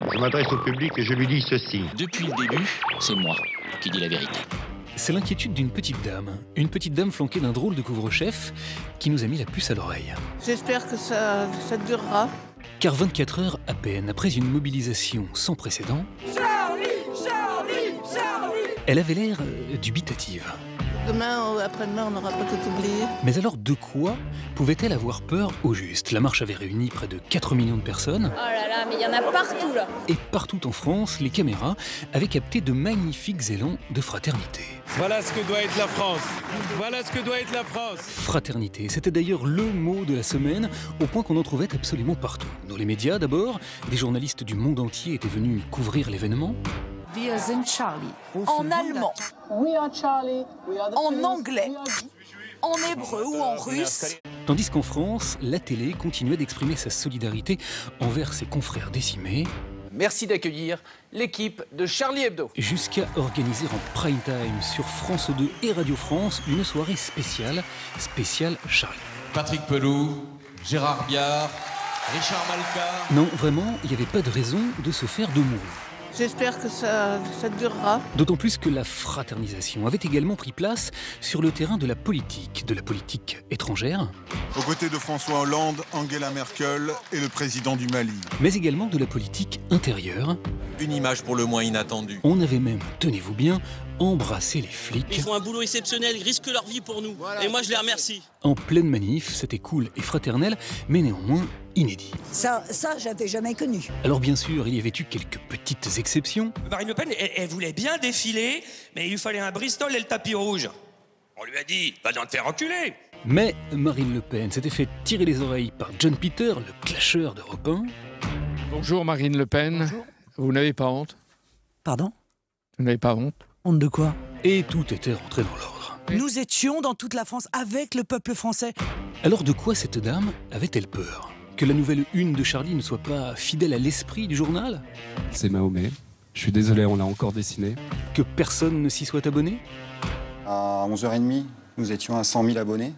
Je m'adresse au public et je lui dis ceci. Depuis le début, c'est moi qui dis la vérité. C'est l'inquiétude d'une petite dame. Une petite dame flanquée d'un drôle de couvre-chef qui nous a mis la puce à l'oreille. J'espère que ça durera. Car 24 heures à peine après une mobilisation sans précédent, elle avait l'air dubitative. Demain ou après-demain, on n'aura pas tout oublié. Mais alors de quoi pouvait-elle avoir peur au juste? La marche avait réuni près de 4 millions de personnes. Oh là là, mais il y en a partout là. Et partout en France, les caméras avaient capté de magnifiques élans de fraternité. Voilà ce que doit être la France. Voilà ce que doit être la France. Fraternité, c'était d'ailleurs le mot de la semaine, au point qu'on en trouvait absolument partout. Dans les médias d'abord, des journalistes du monde entier étaient venus couvrir l'événement. Wir sind Charlie. En allemand, en anglais, en hébreu ou en russe. Tandis qu'en France, la télé continuait d'exprimer sa solidarité envers ses confrères décimés. Merci d'accueillir l'équipe de Charlie Hebdo. Jusqu'à organiser en prime time sur France 2 et Radio France une soirée spéciale Charlie. Patrick Pelou, Gérard Biard, Richard Malka. Non, vraiment, il n'y avait pas de raison de se faire de mots. J'espère que ça durera. D'autant plus que la fraternisation avait également pris place sur le terrain de la politique étrangère. Aux côtés de François Hollande, Angela Merkel et le président du Mali. Mais également de la politique intérieure. Une image pour le moins inattendue. On avait même, tenez-vous bien, embrassé les flics. Ils font un boulot exceptionnel, ils risquent leur vie pour nous. Voilà. Et moi je les remercie. En pleine manif, c'était cool et fraternel, mais néanmoins inédit. Ça j'avais jamais connu. Alors bien sûr, il y avait eu quelques petites exceptions. Marine Le Pen, elle voulait bien défiler, mais il lui fallait un Bristol et le tapis rouge. On lui a dit, va donc te faire reculer. Mais Marine Le Pen s'était fait tirer les oreilles par John Peter, le clasheur d'Europe 1. Bonjour Marine Le Pen. Bonjour. Vous n'avez pas honte? Pardon? Vous n'avez pas honte? Honte de quoi? Et tout était rentré dans l'ordre. Nous étions dans toute la France avec le peuple français. Alors de quoi cette dame avait-elle peur? Que la nouvelle une de Charlie ne soit pas fidèle à l'esprit du journal? C'est Mahomet. Je suis désolé, on l'a encore dessiné. Que personne ne s'y soit abonné? À 11h30, nous étions à 100 000 abonnés.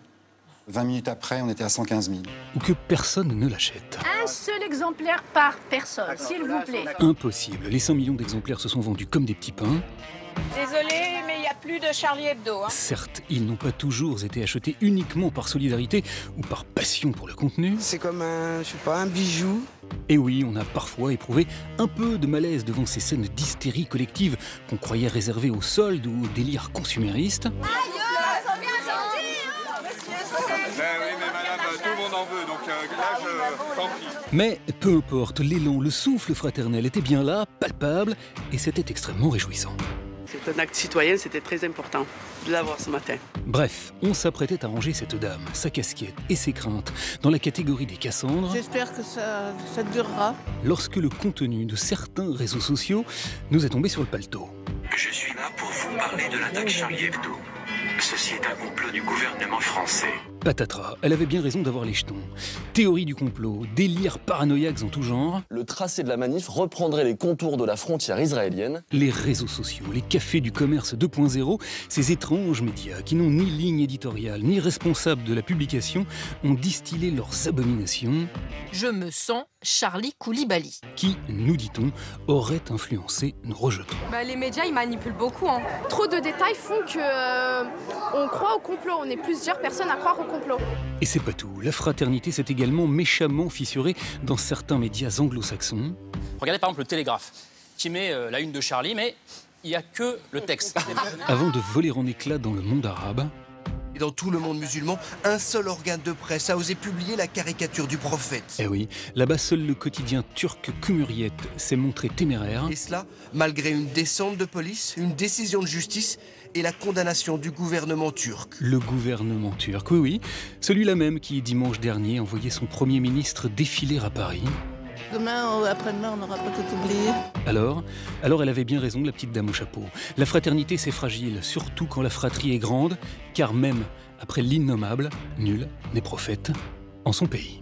20 minutes après, on était à 115 000. Ou que personne ne l'achète? Un seul exemplaire par personne, s'il vous plaît. Impossible. Les 5 millions d'exemplaires se sont vendus comme des petits pains. Désolée, mais il n'y a plus de Charlie Hebdo. Certes, ils n'ont pas toujours été achetés uniquement par solidarité ou par passion pour le contenu. C'est comme un bijou. Et oui, on a parfois éprouvé un peu de malaise devant ces scènes d'hystérie collective qu'on croyait réservées aux soldes ou au délire consumériste. Ben oui, mais madame, tout le monde en veut, donc là, tant pis. Mais peu importe, l'élan, le souffle fraternel était bien là, palpable, et c'était extrêmement réjouissant. C'est un acte citoyen, c'était très important de l'avoir ce matin. Bref, on s'apprêtait à ranger cette dame, sa casquette et ses craintes dans la catégorie des Cassandres. J'espère que ça durera. Lorsque le contenu de certains réseaux sociaux nous est tombé sur le paletot. Je suis là pour vous parler de l'attaque Charlie Hebdo. Ceci est un complot du gouvernement français. Patatras, elle avait bien raison d'avoir les jetons. Théorie du complot, délire paranoïaques en tout genre. Le tracé de la manif reprendrait les contours de la frontière israélienne. Les réseaux sociaux, les cafés du commerce 2.0, ces étranges médias qui n'ont ni ligne éditoriale ni responsable de la publication ont distillé leurs abominations. Je me sens Charlie Koulibaly. Qui, nous dit-on, aurait influencé nos rejetons. Les médias, ils manipulent beaucoup. Trop de détails font que on croit au complot. On est plusieurs personnes à croire au complot. Et c'est pas tout. La fraternité s'est également méchamment fissurée dans certains médias anglo-saxons. Regardez par exemple le Télégraphe, qui met la une de Charlie, mais il n'y a que le texte. Avant de voler en éclats dans le monde arabe. Et dans tout le monde musulman, un seul organe de presse a osé publier la caricature du prophète. Eh oui, là-bas seul le quotidien turc Cumhuriyet s'est montré téméraire. Et cela, malgré une descente de police, une décision de justice et la condamnation du gouvernement turc. Le gouvernement turc, oui, celui-là même qui, dimanche dernier, envoyait son Premier ministre défiler à Paris. Demain ou après-demain, on n'aura pas tout oublié. Alors elle avait bien raison, la petite dame au chapeau. La fraternité, c'est fragile, surtout quand la fratrie est grande, car même après l'innommable, nul n'est prophète en son pays.